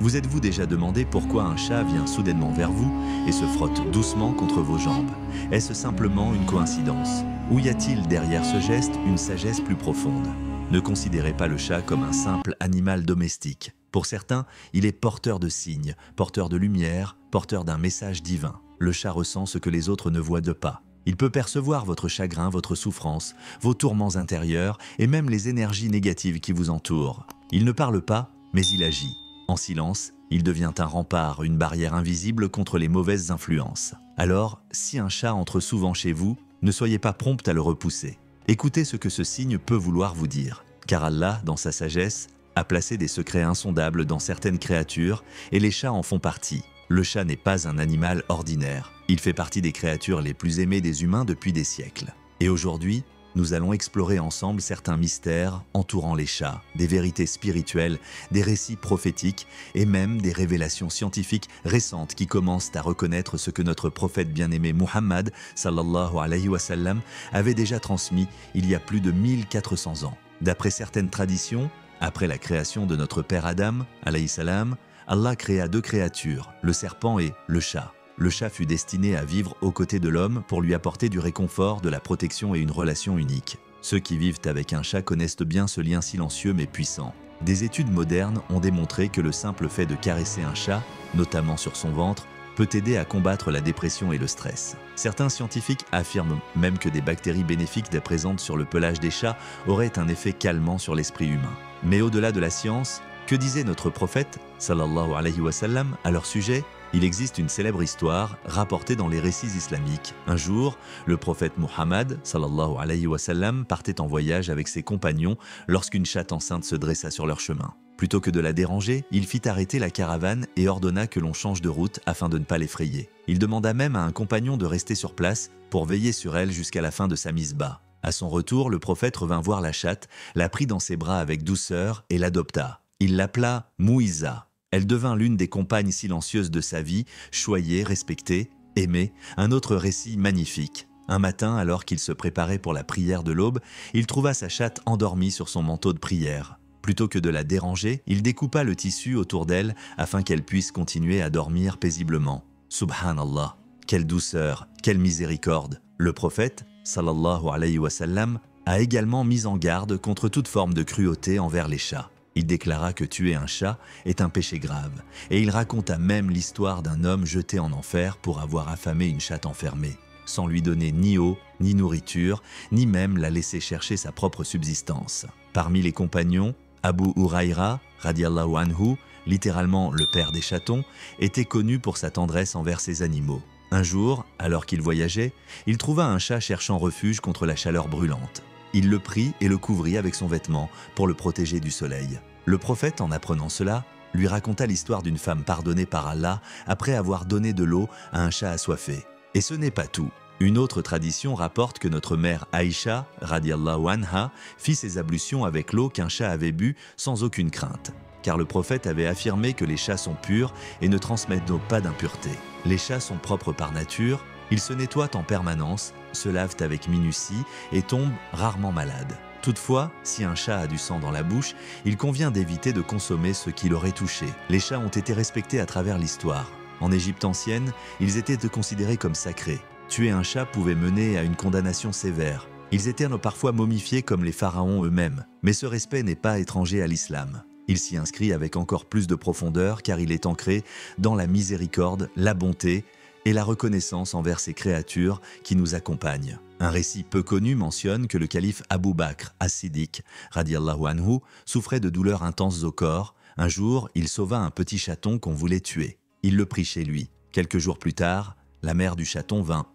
Vous êtes-vous déjà demandé pourquoi un chat vient soudainement vers vous et se frotte doucement contre vos jambes? Est-ce simplement une coïncidence? Ou y a-t-il derrière ce geste une sagesse plus profonde? Ne considérez pas le chat comme un simple animal domestique. Pour certains, il est porteur de signes, porteur de lumière, porteur d'un message divin. Le chat ressent ce que les autres ne voient pas. Il peut percevoir votre chagrin, votre souffrance, vos tourments intérieurs et même les énergies négatives qui vous entourent. Il ne parle pas, mais il agit. En silence, il devient un rempart, une barrière invisible contre les mauvaises influences. Alors, si un chat entre souvent chez vous, ne soyez pas prompt à le repousser. Écoutez ce que ce signe peut vouloir vous dire. Car Allah, dans sa sagesse, a placé des secrets insondables dans certaines créatures et les chats en font partie. Le chat n'est pas un animal ordinaire. Il fait partie des créatures les plus aimées des humains depuis des siècles. Et aujourd'hui, nous allons explorer ensemble certains mystères entourant les chats, des vérités spirituelles, des récits prophétiques et même des révélations scientifiques récentes qui commencent à reconnaître ce que notre prophète bien-aimé Muhammad sallallahu alayhi wa sallam avait déjà transmis il y a plus de 1400 ans. D'après certaines traditions, après la création de notre père Adam alayhi salam, Allah créa deux créatures, le serpent et le chat. Le chat fut destiné à vivre aux côtés de l'homme pour lui apporter du réconfort, de la protection et une relation unique. Ceux qui vivent avec un chat connaissent bien ce lien silencieux mais puissant. Des études modernes ont démontré que le simple fait de caresser un chat, notamment sur son ventre, peut aider à combattre la dépression et le stress. Certains scientifiques affirment même que des bactéries bénéfiques présentes sur le pelage des chats auraient un effet calmant sur l'esprit humain. Mais au-delà de la science, que disait notre prophète, sallallahu alayhi wa sallam, à leur sujet? Il existe une célèbre histoire rapportée dans les récits islamiques. Un jour, le prophète Muhammad sallallahu alayhi wa sallam partait en voyage avec ses compagnons lorsqu'une chatte enceinte se dressa sur leur chemin. Plutôt que de la déranger, il fit arrêter la caravane et ordonna que l'on change de route afin de ne pas l'effrayer. Il demanda même à un compagnon de rester sur place pour veiller sur elle jusqu'à la fin de sa mise bas. À son retour, le prophète revint voir la chatte, la prit dans ses bras avec douceur et l'adopta. Il l'appela Mouïza. Elle devint l'une des compagnes silencieuses de sa vie, choyée, respectée, aimée. Un autre récit magnifique. Un matin, alors qu'il se préparait pour la prière de l'aube, il trouva sa chatte endormie sur son manteau de prière. Plutôt que de la déranger, il découpa le tissu autour d'elle afin qu'elle puisse continuer à dormir paisiblement. Subhanallah, quelle douceur, quelle miséricorde. Le prophète, sallallahu alayhi wa sallam, a également mis en garde contre toute forme de cruauté envers les chats. Il déclara que tuer un chat est un péché grave, et il raconta même l'histoire d'un homme jeté en enfer pour avoir affamé une chatte enfermée, sans lui donner ni eau, ni nourriture, ni même la laisser chercher sa propre subsistance. Parmi les compagnons, Abu Huraïra, radiallahu anhu, littéralement le père des chatons, était connu pour sa tendresse envers ses animaux. Un jour, alors qu'il voyageait, il trouva un chat cherchant refuge contre la chaleur brûlante. Il le prit et le couvrit avec son vêtement pour le protéger du soleil. Le prophète, en apprenant cela, lui raconta l'histoire d'une femme pardonnée par Allah après avoir donné de l'eau à un chat assoiffé. Et ce n'est pas tout. Une autre tradition rapporte que notre mère Aïcha, radiallahu anha, fit ses ablutions avec l'eau qu'un chat avait bu sans aucune crainte. Car le prophète avait affirmé que les chats sont purs et ne transmettent donc pas d'impureté. Les chats sont propres par nature, ils se nettoient en permanence, se lavent avec minutie et tombent rarement malades. Toutefois, si un chat a du sang dans la bouche, il convient d'éviter de consommer ce qui l'aurait touché. Les chats ont été respectés à travers l'histoire. En Égypte ancienne, ils étaient considérés comme sacrés. Tuer un chat pouvait mener à une condamnation sévère. Ils étaient parfois momifiés comme les pharaons eux-mêmes. Mais ce respect n'est pas étranger à l'islam. Il s'y inscrit avec encore plus de profondeur car il est ancré dans la miséricorde, la bonté et la reconnaissance envers ces créatures qui nous accompagnent. Un récit peu connu mentionne que le calife Abu Bakr as-Siddiq, radiallahu anhu, souffrait de douleurs intenses au corps. Un jour, il sauva un petit chaton qu'on voulait tuer. Il le prit chez lui. Quelques jours plus tard, la mère du chaton vint